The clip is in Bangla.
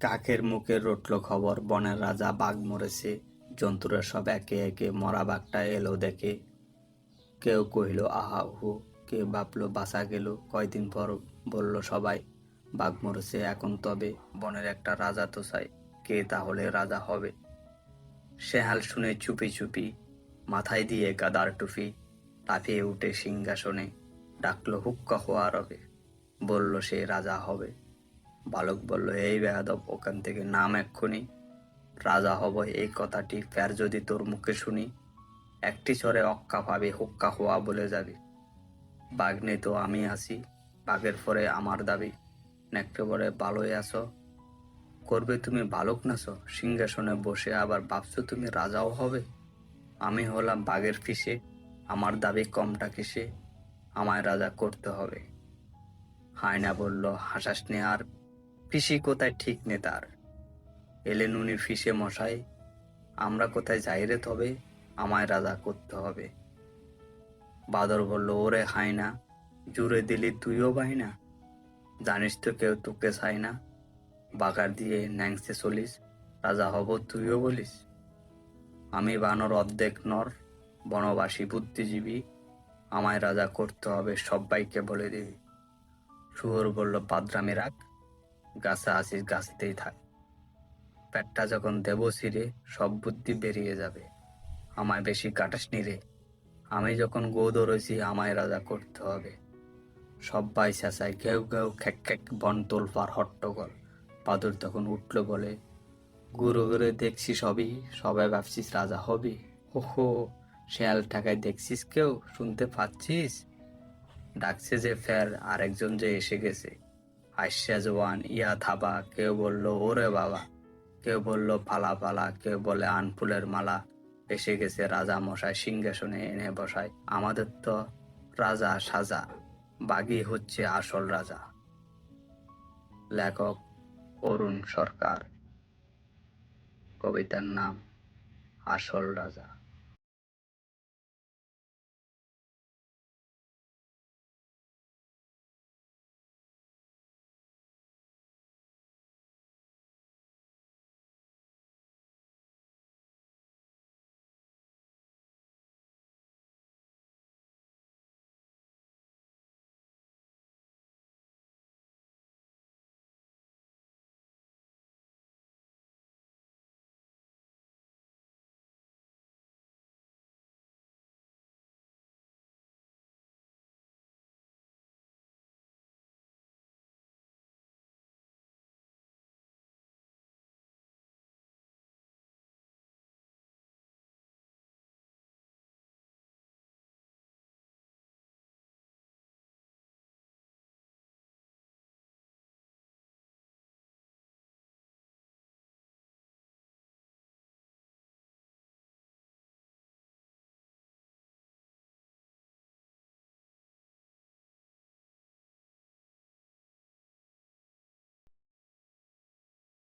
কাকের মুখে রটল খবর, বনের রাজা বাঘ মরেছে। জন্তুরা সব একে একে মরা বাঘটা এলো দেখে। কেউ কহিল আহা হু, কে ভাবল বাঁচা গেল। কয়দিন পর বলল সবাই, বাঘ মরেছে এখন তবে বনের একটা রাজা তো চাই, কে তাহলে রাজা হবে? শেয়াল শুনে চুপি চুপি, মাথায় দিয়ে গাদার টুপি, লাফিয়ে উঠে সিংহাসনে, ডাকলো হুক্কা হওয়া রবে, বলল সে রাজা হবে। বালক বলল, এই বেয়াদব, ওখান থেকে নাম এক্ষুনি। রাজা হব এই কথাটি ফের যদি তোর মুখে শুনি, একটি চরে অক্কা পাবি, হুক্কা হওয়া বলে যাবি। বাঘ নেই তো আমি আছি, বাঘের পরে আমার দাবি। নেকড়ে বলে, ভালোই আছো, করবে তুমি বালক নাছো, সিংহাসনে বসে আবার ভাবছো তুমি রাজাও হবে। আমি হলাম বাঘের ফিসে, আমার দাবি কমটা কিসে, আমায় রাজা করতে হবে। হায়না বলল, হাসাস নে আর, পিসি কোথায় ঠিক নে তার। এলেন উনি ফিসে মশাই, আমরা কোথায় যাই রে তবে, আমায় রাজা করতে হবে। বাদর বলল, ওরে হায়না, জুড়ে দিলি তুইও বাইনা, জানিস তো কেউ তোকে চায় না, বাগার দিয়ে ন্যাংসে চলিস, রাজা হব তুইও বলিস। আমি বানর অর্ধেক নর, বনবাসী বুদ্ধিজীবী, আমায় রাজা করতে হবে সব্বাইকে বলে দিবি। শুয়োর বলল, বাদরামি রাখ, গাছে আছিস গাছেতেই থাক, পেটটা যখন দেব ছিঁড়ে সব বুদ্ধি বেরিয়ে যাবে, আমায় বেশি কাটাস নি রে, আমি যখন গো ধরেছি আমায় রাজা করতে হবে। সব্বাই চেঁচায় ঘেউ ঘেউ খ্যাক খ্যাক, বন তোলপাড় হট্টগোল। বাদুর তখন উঠল বলে, ঘুরে ঘুরে দেখছি সবই, সবাই ভাবছিস রাজা হবি। হো হো, শেয়াল ঠাকায় দেখছিস কেউ, শুনতে পাচ্ছিস? ডাকছে যে ফের আরেকজন যে এসে গেছে, হাস্যা জওয়ান ইয়া থাবা, কেউ বলল ওরে বাবা, কেউ বলল পালা পালা, কেউ বলে আনফুলের মালা, এসে গেছে রাজা মশাই, সিংহাসনে এনে বসায় আমাদের তো রাজা সাজা, বাঘই হচ্ছে আসল রাজা। লেখক অরুণ সরকার, কবিতার নাম আসল রাজা।